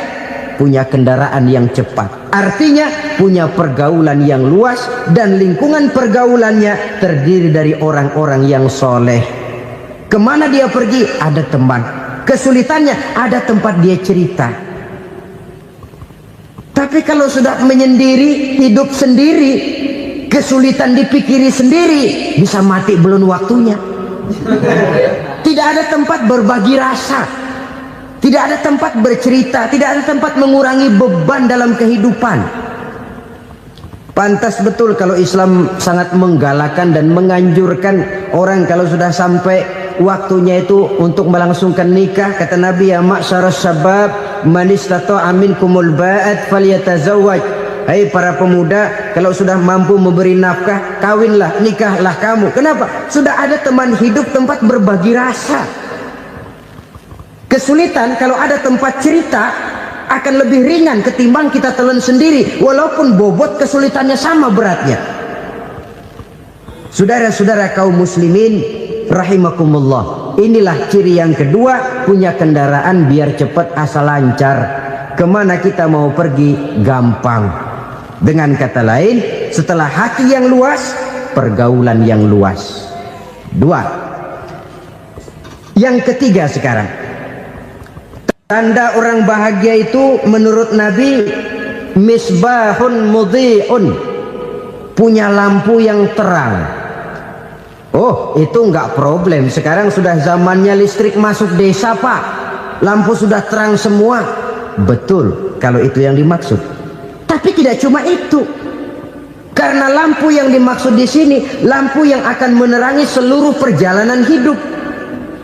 punya kendaraan yang cepat, artinya punya pergaulan yang luas, dan lingkungan pergaulannya terdiri dari orang-orang yang soleh. Kemana dia pergi ada teman, kesulitannya ada tempat dia cerita. Tapi kalau sudah menyendiri, hidup sendiri, kesulitan dipikiri sendiri, bisa mati belum waktunya. Tidak ada tempat berbagi rasa, tidak ada tempat bercerita, tidak ada tempat mengurangi beban dalam kehidupan. Pantas betul kalau Islam sangat menggalakkan dan menganjurkan orang kalau sudah sampai waktunya itu untuk melangsungkan nikah. Kata Nabi, ya ma'syaras syabab man istata'a minkumul ba'at falyatazawwaj. Hai para pemuda, kalau sudah mampu memberi nafkah, kawinlah, nikahlah kamu. Kenapa? Sudah ada teman hidup, tempat berbagi rasa. Kesulitan kalau ada tempat cerita akan lebih ringan ketimbang kita telan sendiri, walaupun bobot kesulitannya sama beratnya. Saudara-saudara kaum muslimin rahimakumullah, inilah ciri yang kedua, punya kendaraan biar cepat asal lancar. Kemana kita mau pergi gampang. Dengan kata lain, setelah hati yang luas, pergaulan yang luas. Dua. Yang ketiga sekarang, tanda orang bahagia itu menurut Nabi, misbahun mudhi'un, punya lampu yang terang. Oh, itu enggak problem. Sekarang sudah zamannya listrik masuk desa, Pak. Lampu sudah terang semua. Betul, kalau itu yang dimaksud. Tapi tidak cuma itu. Karena lampu yang dimaksud di sini, lampu yang akan menerangi seluruh perjalanan hidup.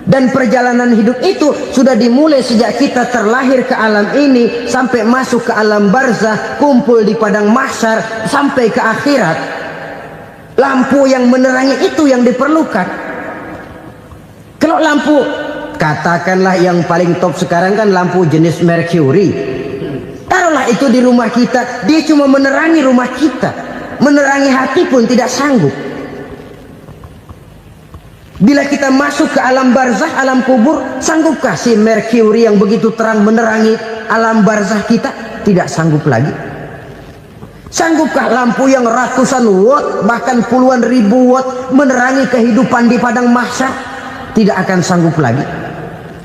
Dan perjalanan hidup itu sudah dimulai sejak kita terlahir ke alam ini, sampai masuk ke alam barzah, kumpul di padang mahsyar, sampai ke akhirat. Lampu yang menerangi itu yang diperlukan. Kalau lampu, katakanlah yang paling top sekarang kan lampu jenis Mercury. Taruhlah itu di rumah kita, dia cuma menerangi rumah kita, menerangi hati pun tidak sanggup. Bila kita masuk ke alam barzah, alam kubur, sanggupkah si Mercury yang begitu terang menerangi alam barzah kita? Tidak sanggup lagi. Sanggupkah lampu yang ratusan watt, bahkan puluhan ribu watt menerangi kehidupan di padang mahsyar? Tidak akan sanggup lagi.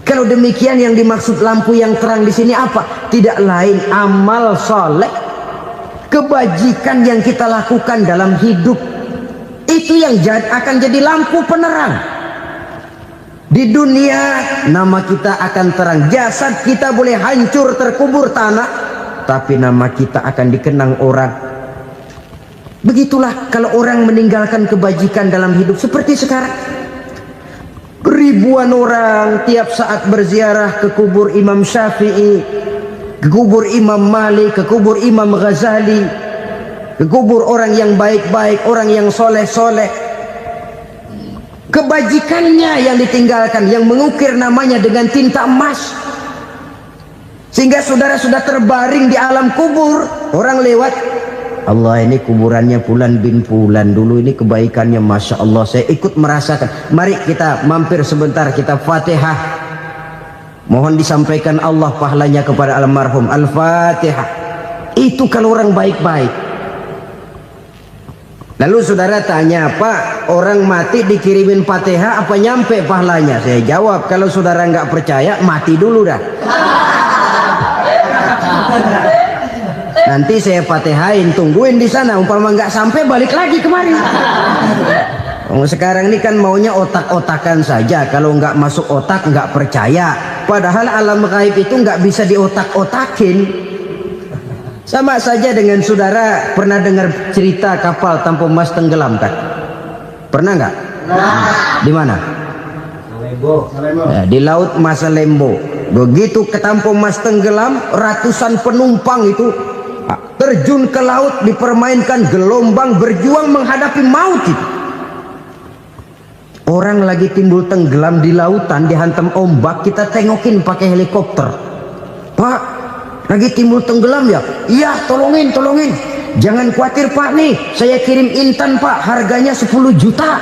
Kalau demikian, yang dimaksud lampu yang terang di sini apa? Tidak lain amal soleh, kebajikan yang kita lakukan dalam hidup. Itu yang akan jadi lampu penerang. Di dunia nama kita akan terang, jasad kita boleh hancur terkubur tanah, tapi nama kita akan dikenang orang. Begitulah kalau orang meninggalkan kebajikan dalam hidup seperti sekarang. Ribuan orang tiap saat berziarah ke kubur Imam Syafi'i, ke kubur Imam Malik, ke kubur Imam Ghazali, ke kubur orang yang baik-baik, orang yang soleh-soleh. Kebajikannya yang ditinggalkan, yang mengukir namanya dengan tinta emas, sehingga saudara sudah terbaring di alam kubur. Orang lewat, Allah, ini kuburannya Fulan bin Fulan, dulu ini kebaikannya Masya Allah, saya ikut merasakan. Mari kita mampir sebentar, kita Fatihah, mohon disampaikan Allah pahalanya kepada almarhum. Al-Fatihah. Itu kalau orang baik-baik. Lalu saudara tanya, Pak, orang mati dikirimin Fatihah apa nyampe pahalanya? Saya jawab, kalau saudara nggak percaya, mati dulu dah. Nanti saya Fatihain, tungguin di sana. Umpama nggak sampai, balik lagi kemari. Sekarang ini kan maunya otak-otakan saja. Kalau nggak masuk otak, nggak percaya. Padahal alam gaib itu nggak bisa diotak-otakin. Sama saja dengan saudara pernah dengar cerita kapal tanpa emas tenggelam kan? Pernah nggak? Di mana? Ya, di laut Masalembo. Begitu ketampung Mas tenggelam, ratusan penumpang itu terjun ke laut, dipermainkan gelombang, berjuang menghadapi maut itu. Orang lagi timbul tenggelam di lautan, dihantam ombak, kita tengokin pakai helikopter. Pak, lagi timbul tenggelam ya? Iya, tolongin. Jangan khawatir Pak, nih saya kirim intan Pak, harganya 10 juta.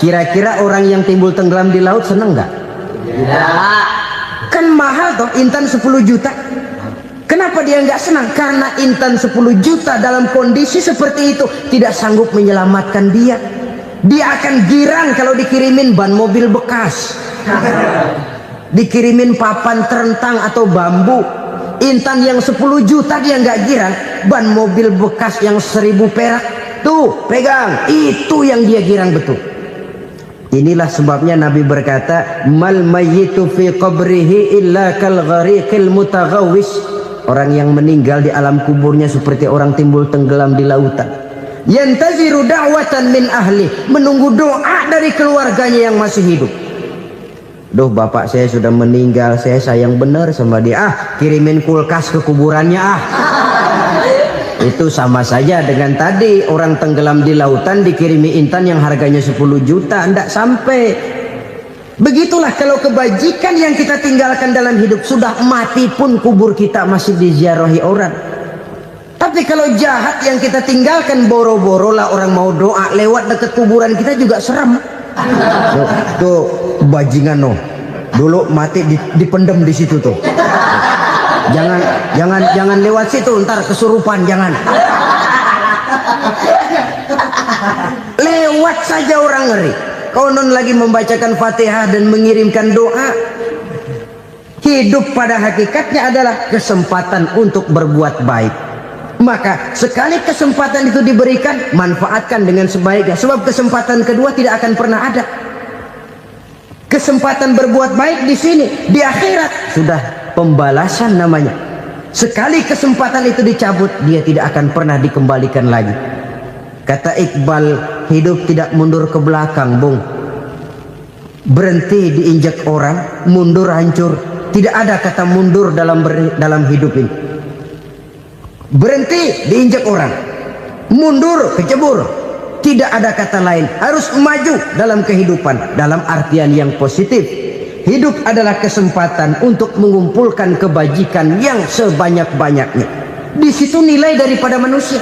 Kira-kira orang yang timbul tenggelam di laut seneng nggak? Tidak. Kan mahal toh intan 10 juta. Kenapa dia nggak senang? Karena intan 10 juta dalam kondisi seperti itu tidak sanggup menyelamatkan dia. Dia akan girang kalau dikirimin ban mobil bekas, dikirimin papan terentang atau bambu. Intan yang 10 juta dia nggak girang, ban mobil bekas yang 1000 perak tuh pegang, itu yang dia girang betul. Inilah sebabnya Nabi berkata, mal mayyitu fi qabrihi illa kal ghariqil mutaghawwis. Orang yang meninggal di alam kuburnya seperti orang timbul tenggelam di lautan. Yantaziru da'watan min ahli, menunggu doa dari keluarganya yang masih hidup. Duh, bapak saya sudah meninggal, saya sayang benar sama dia. Kirimin kulkas ke kuburannya Itu sama saja dengan tadi orang tenggelam di lautan dikirimi intan yang harganya 10 juta, tidak sampai. Begitulah kalau kebajikan yang kita tinggalkan dalam hidup, sudah mati pun kubur kita masih diziarahi orang. Tapi kalau jahat yang kita tinggalkan, boro-boro lah orang mau doa lewat dekat kuburan kita juga serem. Tuh bajingan no, dulu mati dipendem di situ tuh. Jangan lewat situ, ntar kesurupan, jangan. Lewat saja orang ngeri. Konon lagi membacakan Fatihah dan mengirimkan doa. Hidup pada hakikatnya adalah kesempatan untuk berbuat baik. Maka sekali kesempatan itu diberikan, manfaatkan dengan sebaiknya. Sebab kesempatan kedua tidak akan pernah ada. Kesempatan berbuat baik di sini, di akhirat sudah pembalasan namanya. Sekali kesempatan itu dicabut, dia tidak akan pernah dikembalikan lagi. Kata Iqbal, hidup tidak mundur ke belakang, Bung. Berhenti diinjak orang, mundur hancur. Tidak ada kata mundur dalam hidup ini. Berhenti diinjak orang, mundur kecebur. Tidak ada kata lain, harus maju dalam kehidupan dalam artian yang positif. Hidup adalah kesempatan untuk mengumpulkan kebajikan yang sebanyak-banyaknya. Di situ nilai daripada manusia.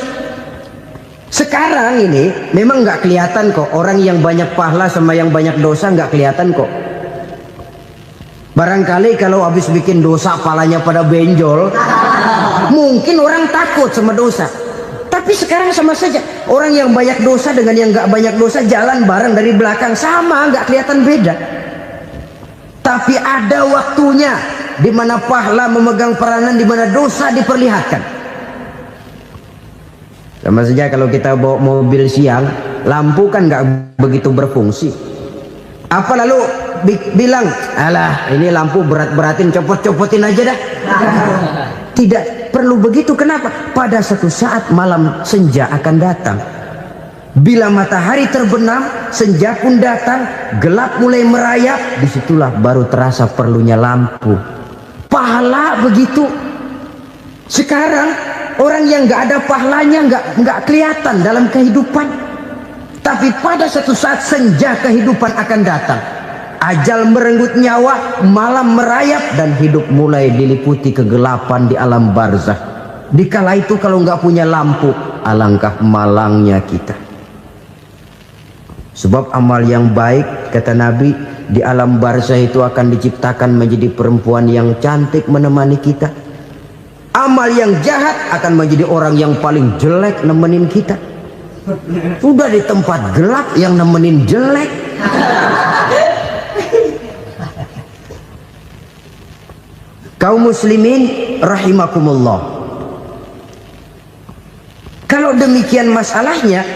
Sekarang ini memang nggak kelihatan kok, orang yang banyak pahala sama yang banyak dosa nggak kelihatan kok. Barangkali kalau habis bikin dosa palanya pada benjol, mungkin orang takut sama dosa. Tapi sekarang sama saja, orang yang banyak dosa dengan yang nggak banyak dosa jalan bareng dari belakang, sama, nggak kelihatan beda. Tapi ada waktunya di mana pahala memegang peranan, di mana dosa diperlihatkan. Sama saja kalau kita bawa mobil siang, lampu kan nggak begitu berfungsi. Apa lalu bilang, alah ini lampu berat-beratin, copot-copotin aja dah. Tidak perlu begitu. Kenapa? Pada satu saat malam senja akan datang. Bila matahari terbenam, senja pun datang, gelap mulai merayap, disitulah baru terasa perlunya lampu. Pahala begitu. Sekarang orang yang nggak ada pahalanya nggak kelihatan dalam kehidupan. Tapi pada satu saat senja kehidupan akan datang. Ajal merenggut nyawa, malam merayap, dan hidup mulai diliputi kegelapan di alam barzah. Dikala itu kalau nggak punya lampu, alangkah malangnya kita. Sebab amal yang baik, kata Nabi, di alam barzah itu akan diciptakan menjadi perempuan yang cantik menemani kita. Amal yang jahat akan menjadi orang yang paling jelek nemenin kita. Sudah di tempat gelap yang nemenin jelek. Kaum muslimin rahimakumullah. Kalau demikian masalahnya,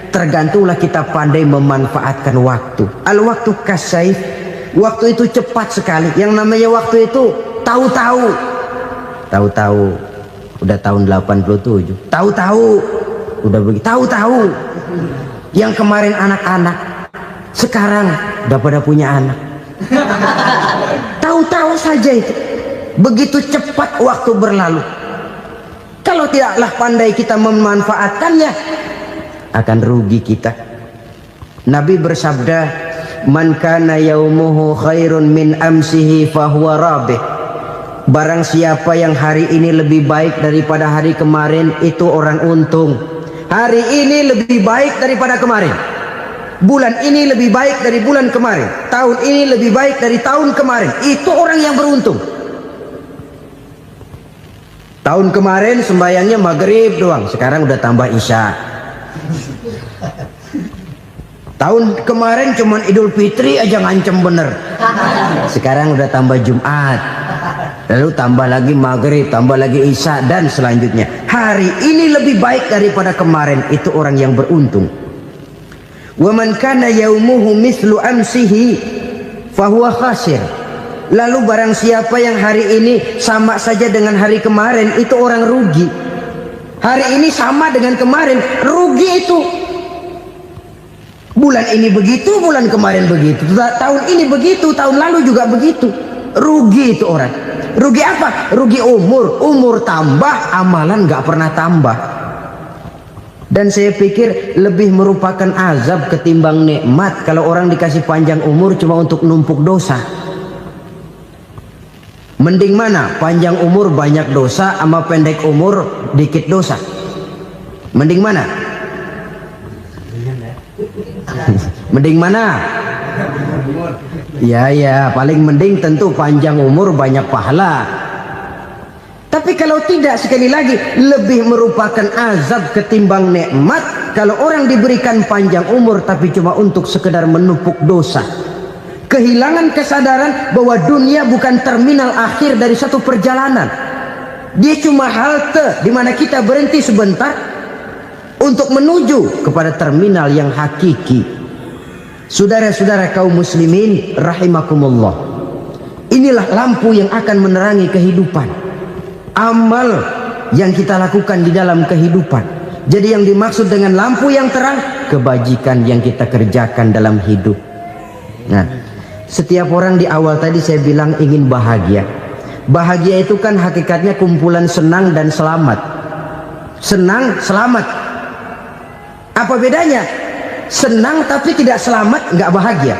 tergantunglah kita pandai memanfaatkan waktu. Al-waktu kasaif, waktu itu cepat sekali. Yang namanya waktu itu tahu-tahu. Tahu-tahu udah tahun 87. Tahu-tahu udah begitu. Tahu-tahu Yang kemarin anak-anak, sekarang udah pada punya anak. Tahu-tahu saja itu. Begitu cepat waktu berlalu. Kalau tidaklah pandai kita memanfaatkannya, akan rugi kita. Nabi bersabda, "Man kana yaumuhu khairun min amsihi fahuwa rabih." Barang siapa yang hari ini lebih baik daripada hari kemarin, itu orang untung. Hari ini lebih baik daripada kemarin. Bulan ini lebih baik dari bulan kemarin. Tahun ini lebih baik dari tahun kemarin. Itu orang yang beruntung. Tahun kemarin sembayangnya maghrib doang, sekarang udah tambah isya. Tahun kemarin cuman Idul Fitri aja ngancem bener, sekarang udah tambah Jumat, lalu tambah lagi maghrib, tambah lagi isya, dan selanjutnya. Hari ini lebih baik daripada kemarin, itu orang yang beruntung. Wa man kana yaumuhu mithlu amsihi fahuwa khasir. Lalu barang siapa yang hari ini sama saja dengan hari kemarin, itu orang rugi. Hari ini sama dengan kemarin, rugi itu. Bulan ini begitu, bulan kemarin begitu, tahun ini begitu, tahun lalu juga begitu. Rugi itu orang. Rugi apa? Rugi umur. Umur tambah, amalan gak pernah tambah. Dan saya pikir lebih merupakan azab ketimbang nikmat kalau orang dikasih panjang umur cuma untuk numpuk dosa. Mending mana? Panjang umur banyak dosa sama pendek umur dikit dosa? Mending mana? Mending mana? Ya, paling mending tentu panjang umur banyak pahala. Tapi kalau tidak, sekali lagi, lebih merupakan azab ketimbang nikmat kalau orang diberikan panjang umur tapi cuma untuk sekedar menumpuk dosa. Kehilangan kesadaran bahwa dunia bukan terminal akhir dari satu perjalanan. Dia cuma halte di mana kita berhenti sebentar untuk menuju kepada terminal yang hakiki. Saudara-saudara kaum muslimin rahimakumullah. Inilah lampu yang akan menerangi kehidupan. Amal yang kita lakukan di dalam kehidupan. Jadi yang dimaksud dengan lampu yang terang, kebajikan yang kita kerjakan dalam hidup. Nah, setiap orang di awal tadi saya bilang ingin bahagia. Bahagia itu kan hakikatnya kumpulan senang dan selamat. Senang, selamat. Apa bedanya? Senang tapi tidak selamat, nggak bahagia.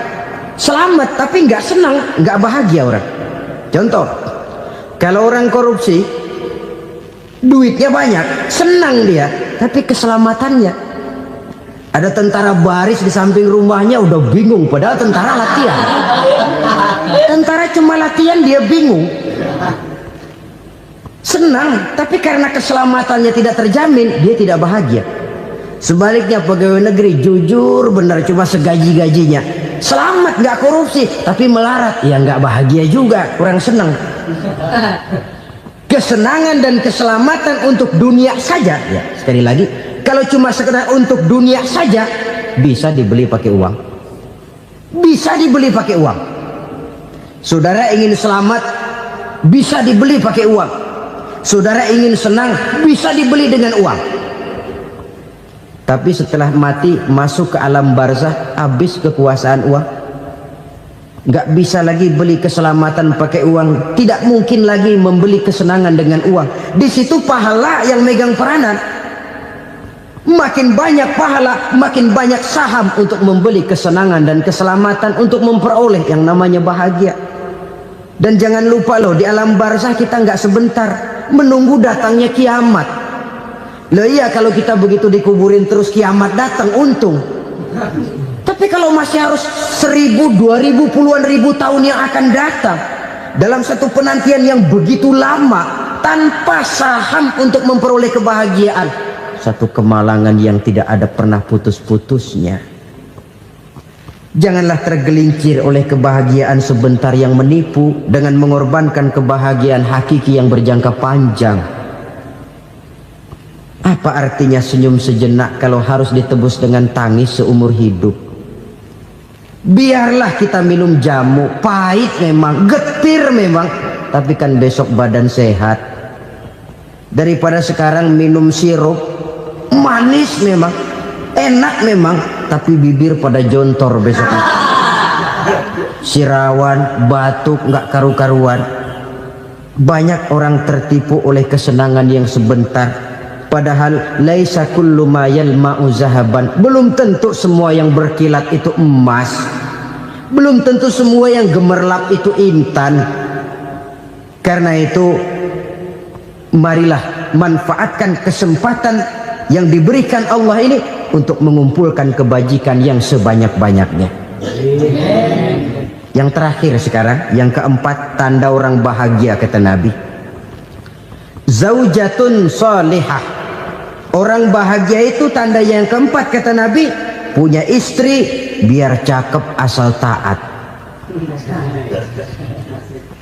Selamat tapi nggak senang, nggak bahagia orang. Contoh, kalau orang korupsi, duitnya banyak, senang dia, tapi keselamatannya. Ada tentara baris di samping rumahnya udah bingung, padahal tentara latihan. Tentara cuma latihan, dia bingung. Senang, tapi karena keselamatannya tidak terjamin, dia tidak bahagia. Sebaliknya pegawai negeri jujur benar, cuma segaji-gajinya, selamat nggak korupsi, tapi melarat, ya nggak bahagia juga, kurang senang. Kesenangan dan keselamatan untuk dunia saja, ya sekali lagi, kalau cuma sekedar untuk dunia saja, bisa dibeli pakai uang. Bisa dibeli pakai uang. Saudara ingin selamat, bisa dibeli pakai uang. Saudara ingin senang, bisa dibeli dengan uang. Tapi setelah mati, masuk ke alam barzah, habis kekuasaan uang. Nggak bisa lagi beli keselamatan pakai uang. Tidak mungkin lagi membeli kesenangan dengan uang. Di situ pahala yang megang peranan. Makin banyak pahala, makin banyak saham untuk membeli kesenangan dan keselamatan, untuk memperoleh yang namanya bahagia. Dan jangan lupa loh, di alam barzah kita nggak sebentar, menunggu datangnya kiamat. Loh iya, kalau kita begitu dikuburin terus kiamat datang, untung. Tapi kalau masih harus 1000, 2000, puluhan ribu tahun yang akan datang, dalam satu penantian yang begitu lama, tanpa saham untuk memperoleh kebahagiaan, satu kemalangan yang tidak ada pernah putus-putusnya. Janganlah tergelincir oleh kebahagiaan sebentar yang menipu dengan mengorbankan kebahagiaan hakiki yang berjangka panjang. Apa artinya senyum sejenak kalau harus ditebus dengan tangis seumur hidup? Biarlah kita minum jamu, pahit memang, getir memang, tapi kan besok badan sehat. Daripada sekarang minum sirup, manis memang, enak memang, tapi bibir pada jontor besok. Sirawan, batuk, nggak karu-karuan. Banyak orang tertipu oleh kesenangan yang sebentar. Padahal laisa kullu ma yalma'u zahaban. Belum tentu semua yang berkilat itu emas. Belum tentu semua yang gemerlap itu intan. Karena itu marilah manfaatkan kesempatan yang diberikan Allah ini untuk mengumpulkan kebajikan yang sebanyak-banyaknya. Yang terakhir sekarang, yang keempat, tanda orang bahagia kata Nabi. Zaujatun salihah. Orang bahagia itu tanda yang keempat kata Nabi, punya istri biar cakep asal taat.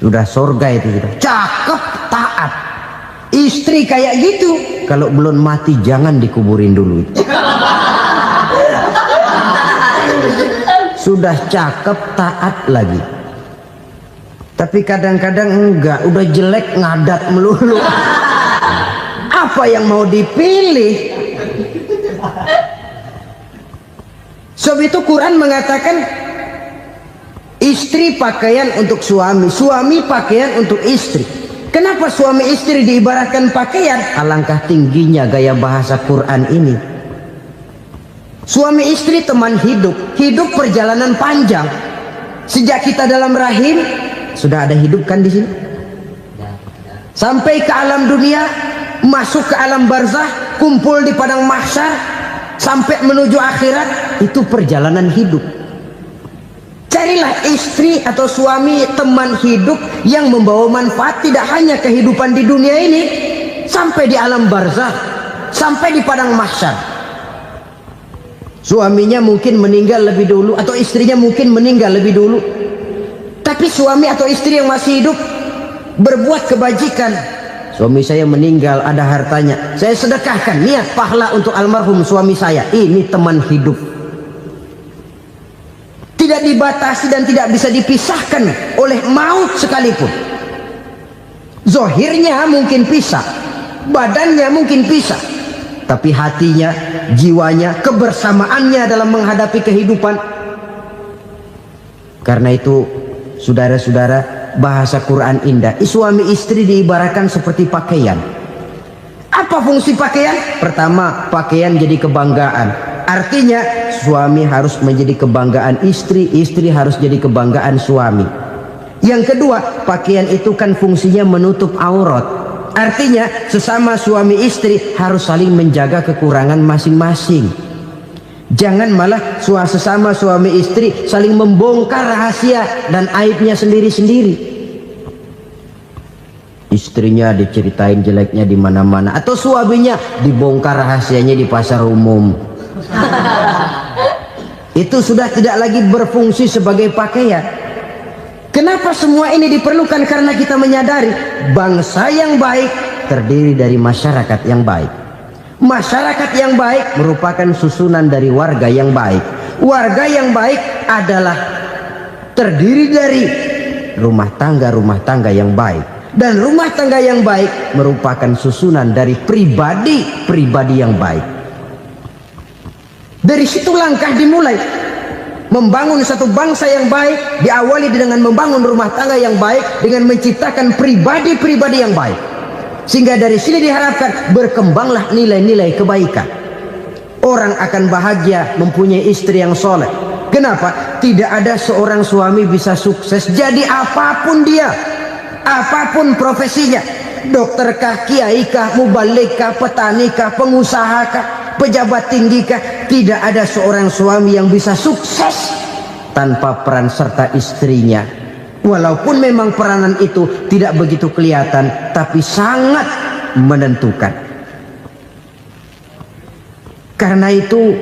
Sudah surga itu sudah. Cakep taat. Istri kayak gitu, kalau belum mati jangan dikuburin dulu. Sudah cakep taat lagi. Tapi kadang-kadang enggak, udah jelek ngadat melulu. Apa yang mau dipilih? Sebab itu Quran mengatakan istri pakaian untuk suami, suami pakaian untuk istri. Kenapa suami istri diibaratkan pakaian? Alangkah tingginya gaya bahasa Quran ini. Suami istri teman hidup, hidup perjalanan panjang. Sejak kita dalam rahim sudah ada hidup kan di sini. Sampai ke alam dunia, masuk ke alam barzah, kumpul di padang mahsyar, sampai menuju akhirat, itu perjalanan hidup. Carilah istri atau suami teman hidup yang membawa manfaat tidak hanya kehidupan di dunia ini, sampai di alam barzah, sampai di padang mahsyar. Suaminya mungkin meninggal lebih dulu atau istrinya mungkin meninggal lebih dulu, tapi suami atau istri yang masih hidup berbuat kebajikan. Suami saya meninggal, ada hartanya, saya sedekahkan, niat pahala untuk almarhum suami saya. Ini teman hidup, tidak dibatasi dan tidak bisa dipisahkan oleh maut sekalipun. Zohirnya mungkin pisah, badannya mungkin pisah, tapi hatinya, jiwanya, kebersamaannya dalam menghadapi kehidupan. Karena itu saudara-saudara, bahasa Quran indah. Suami istri diibaratkan seperti pakaian. Apa fungsi pakaian? Pertama, pakaian jadi kebanggaan. Artinya suami harus menjadi kebanggaan istri, istri harus jadi kebanggaan suami. Yang kedua, pakaian itu kan fungsinya menutup aurat. Artinya sesama suami istri harus saling menjaga kekurangan masing-masing. Jangan malah sesama suami istri saling membongkar rahasia dan aibnya sendiri-sendiri. Istrinya diceritain jeleknya di mana-mana, atau suaminya dibongkar rahasianya di pasar umum. Itu sudah tidak lagi berfungsi sebagai pakaian. Kenapa semua ini diperlukan? Karena kita menyadari bangsa yang baik terdiri dari masyarakat yang baik. Masyarakat yang baik merupakan susunan dari warga yang baik. Warga yang baik adalah terdiri dari rumah tangga yang baik. Dan rumah tangga yang baik merupakan susunan dari pribadi yang baik. Dari situ langkah dimulai. Membangun satu bangsa yang baik diawali dengan membangun rumah tangga yang baik, dengan menciptakan pribadi-pribadi yang baik. Sehingga dari sini diharapkan berkembanglah nilai-nilai kebaikan. Orang akan bahagia mempunyai istri yang soleh. Kenapa? Tidak ada seorang suami bisa sukses jadi apapun dia, apapun profesinya. Dokterkah, kiaikah, mubalikah, petanikah, pengusahakah, pejabat tinggikah, tidak ada seorang suami yang bisa sukses tanpa peran serta istrinya. Walaupun memang peranan itu tidak begitu kelihatan, tapi sangat menentukan. Karena itu,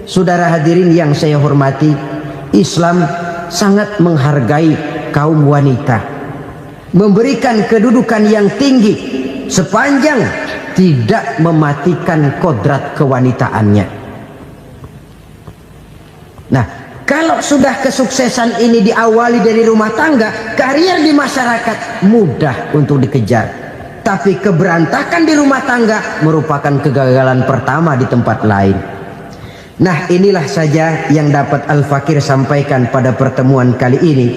saudara hadirin yang saya hormati, Islam sangat menghargai kaum wanita, memberikan kedudukan yang tinggi sepanjang tidak mematikan kodrat kewanitaannya. Nah, kalau sudah kesuksesan ini diawali dari rumah tangga, karier di masyarakat mudah untuk dikejar. Tapi keberantakan di rumah tangga merupakan kegagalan pertama di tempat lain. Nah, inilah saja yang dapat Al-Fakir sampaikan pada pertemuan kali ini.